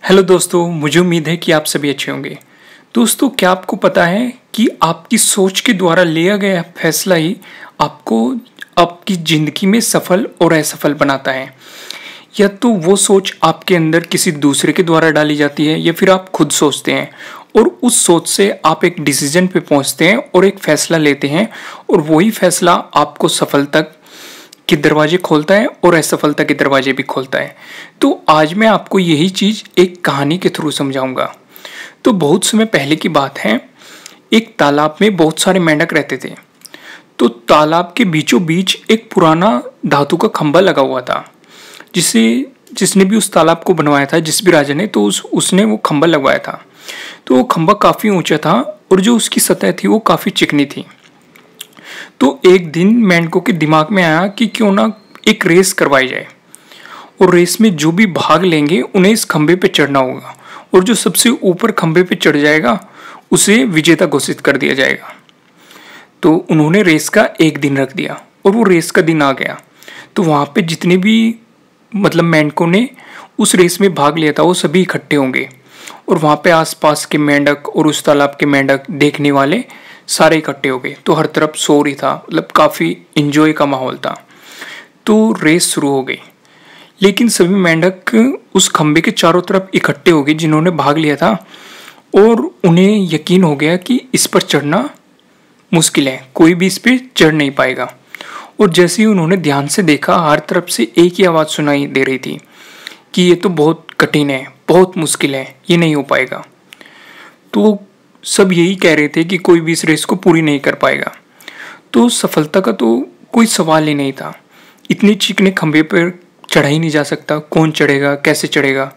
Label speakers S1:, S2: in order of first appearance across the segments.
S1: Hello दोस्तों, मुझे उम्मीद है कि आप सभी अच्छे होंगे। दोस्तों, क्या आपको पता है कि आपकी सोच के द्वारा लिया गया फैसला ही आपको आपकी ज़िंदगी में सफल और असफल बनाता है। या तो वो सोच आपके अंदर किसी दूसरे के द्वारा डाली जाती है या फिर आप खुद सोचते हैं और उस सोच से आप एक डिसीजन पे पहुंचते हैं और एक फ़ैसला लेते हैं और वही फ़ैसला आपको सफलता के दरवाजे खोलता है और असफलता के दरवाजे भी खोलता है। तो आज मैं आपको यही चीज़ एक कहानी के थ्रू समझाऊंगा। तो बहुत समय पहले की बात है, एक तालाब में बहुत सारे मेंढक रहते थे। तो तालाब के बीचों बीच एक पुराना धातु का खंभा लगा हुआ था, जिसे जिसने भी उस तालाब को बनवाया था, जिस भी राजा ने, तो उसने वो खंभा लगवाया था। तो वो खंभा काफ़ी ऊंचा था और जो उसकी सतह थी वो काफ़ी चिकनी थी। तो एक दिन मेंढकों के दिमाग में आया कि क्यों ना एक रेस करवाई जाए और रेस में जो भी भाग लेंगे उन्हें इस खंभे पे चढ़ना होगा और जो सबसे ऊपर खंभे पे चढ़ जाएगा उसे विजेता घोषित कर दिया जाएगा। तो उन्होंने रेस का एक दिन रख दिया और वो रेस का दिन आ गया। तो वहाँ पे जितने भी मेंढकों ने उस रेस में भाग लिया था वो सभी इकट्ठे होंगे और वहाँ पे आसपास के मेंढक और उस तालाब के मेंढक देखने वाले सारे इकट्ठे हो गए। तो हर तरफ शोर ही था, काफ़ी इंजॉय का माहौल था। तो रेस शुरू हो गई, लेकिन सभी मेंढक उस खंबे के चारों तरफ इकट्ठे हो गए जिन्होंने भाग लिया था और उन्हें यकीन हो गया कि इस पर चढ़ना मुश्किल है, कोई भी इस पर चढ़ नहीं पाएगा। और जैसे ही उन्होंने ध्यान से देखा, हर तरफ से एक ही आवाज़ सुनाई दे रही थी कि ये तो बहुत कठिन है, बहुत मुश्किल है, ये नहीं हो पाएगा। तो सब यही कह रहे थे कि कोई भी इस रेस को पूरी नहीं कर पाएगा। तो सफलता का तो कोई सवाल ही नहीं था। इतने चिकने खंभे पर चढ़ा ही नहीं जा सकता, कौन चढ़ेगा, कैसे चढ़ेगा।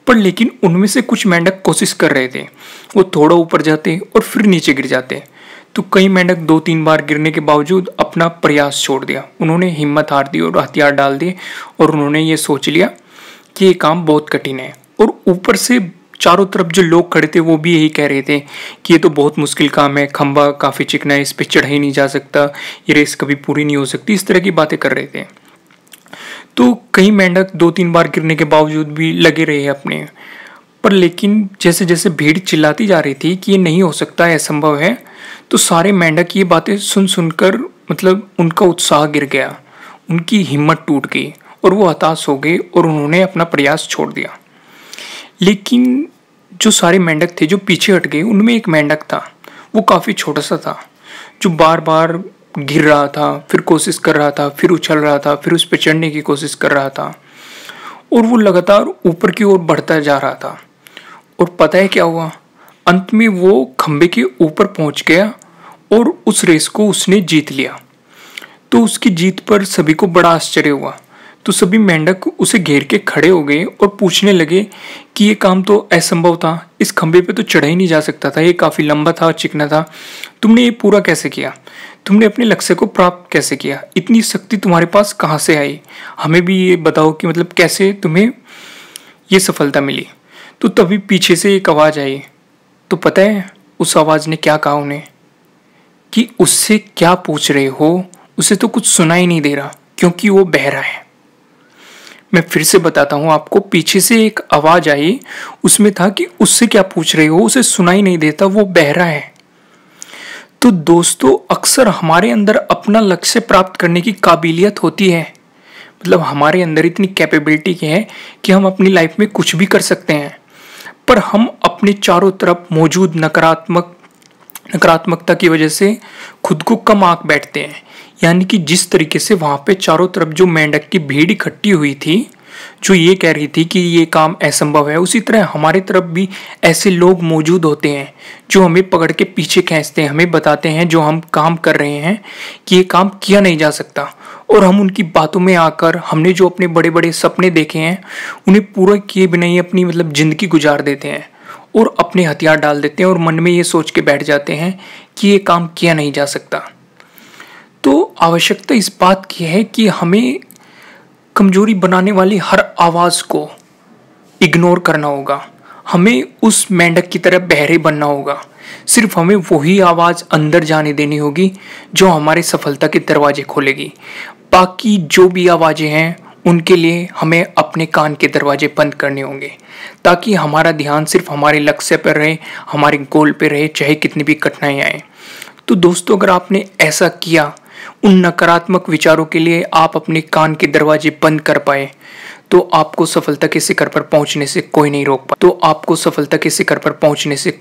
S1: पर लेकिन उनमें से कुछ मेंढक कोशिश कर रहे थे, वो थोड़ा ऊपर जाते और फिर नीचे गिर जाते। तो कई मेंढक 2-3 बार गिरने के बावजूद अपना प्रयास छोड़ दिया, उन्होंने हिम्मत हार दी और हथियार डाल दिए और उन्होंने ये सोच लिया कि ये काम बहुत कठिन है। और ऊपर से चारों तरफ जो लोग खड़े थे वो भी यही कह रहे थे कि ये तो बहुत मुश्किल काम है, खंभा काफ़ी चिकना है, इस पे चढ़ा ही नहीं जा सकता, ये रेस कभी पूरी नहीं हो सकती, इस तरह की बातें कर रहे थे। तो कई मेंढक 2-3 बार गिरने के बावजूद भी लगे रहे अपने पर। लेकिन जैसे जैसे भीड़ चिल्लाती जा रही थी कि ये नहीं हो सकता है, असंभव है, तो सारे मेंढक ये बातें सुन सुनकर उनका उत्साह गिर गया, उनकी हिम्मत टूट गई और वो हताश हो गए और उन्होंने अपना प्रयास छोड़ दिया। लेकिन जो सारे मेंढक थे जो पीछे हट गए, उनमें एक मेंढक था, वो काफ़ी छोटा सा था, जो बार बार गिर रहा था, फिर कोशिश कर रहा था, फिर उछल रहा था, फिर उस पर चढ़ने की कोशिश कर रहा था और वो लगातार ऊपर की ओर बढ़ता जा रहा था। और पता है क्या हुआ? अंत में वो खंबे के ऊपर पहुंच गया और उस रेस को उसने जीत लिया। तो उसकी जीत पर सभी को बड़ा आश्चर्य हुआ। तो सभी मेंढक उसे घेर के खड़े हो गए और पूछने लगे कि ये काम तो असंभव था, इस खंबे पे तो चढ़ा ही नहीं जा सकता था, ये काफ़ी लंबा था, चिकना था, तुमने ये पूरा कैसे किया? तुमने अपने लक्ष्य को प्राप्त कैसे किया? इतनी शक्ति तुम्हारे पास कहाँ से आई? हमें भी ये बताओ कि कैसे तुम्हें ये सफलता मिली। तो तभी पीछे से एक आवाज़ आई। तो पता है उस आवाज़ ने क्या कहा उन्हें कि उससे क्या पूछ रहे हो, उसे तो कुछ सुना ही नहीं दे रहा क्योंकि वो बहरा है। मैं फिर से बताता हूँ आपको, पीछे से एक आवाज़ आई, उसमें था कि उससे क्या पूछ रहे हो, उसे सुनाई नहीं देता, वो बहरा है। तो दोस्तों, अक्सर हमारे अंदर अपना लक्ष्य प्राप्त करने की काबिलियत होती है, हमारे अंदर इतनी कैपेबिलिटी है कि हम अपनी लाइफ में कुछ भी कर सकते हैं, पर हम अपने चारों तरफ मौजूद नकारात्मकता की वजह से खुद को कम आंक बैठते हैं। यानी कि जिस तरीके से वहाँ पे चारों तरफ जो मेंढक की भीड़ इकट्ठी हुई थी जो ये कह रही थी कि ये काम असंभव है, उसी तरह हमारे तरफ भी ऐसे लोग मौजूद होते हैं जो हमें पकड़ के पीछे खींचते हैं, हमें बताते हैं जो हम काम कर रहे हैं कि ये काम किया नहीं जा सकता, और हम उनकी बातों में आकर हमने जो अपने बड़े बड़े सपने देखे हैं उन्हें पूरा किए बिना ही अपनी ज़िंदगी गुजार देते हैं और अपने हथियार डाल देते हैं और मन में ये सोच के बैठ जाते हैं कि ये काम किया नहीं जा सकता। तो आवश्यकता इस बात की है कि हमें कमजोरी बनाने वाली हर आवाज़ को इग्नोर करना होगा, हमें उस मेंढक की तरह बहरे बनना होगा। सिर्फ हमें वही आवाज़ अंदर जाने देनी होगी जो हमारे सफलता के दरवाजे खोलेगी। बाकी जो भी आवाज़ें हैं उनके लिए हमें अपने कान के दरवाजे बंद करने होंगे ताकि हमारा ध्यान सिर्फ हमारे लक्ष्य पर रहे, हमारे गोल पे रहे, चाहे कितनी भी कठिनाई आए। तो दोस्तों, अगर आपने ऐसा किया, उन नकारात्मक विचारों के लिए आप अपने कान के दरवाजे बंद कर पाए, तो आपको सफलता के शिखर पर पहुंचने से कोई नहीं रोक पाए। तो आपको सफलता के शिखर पर पहुंचने से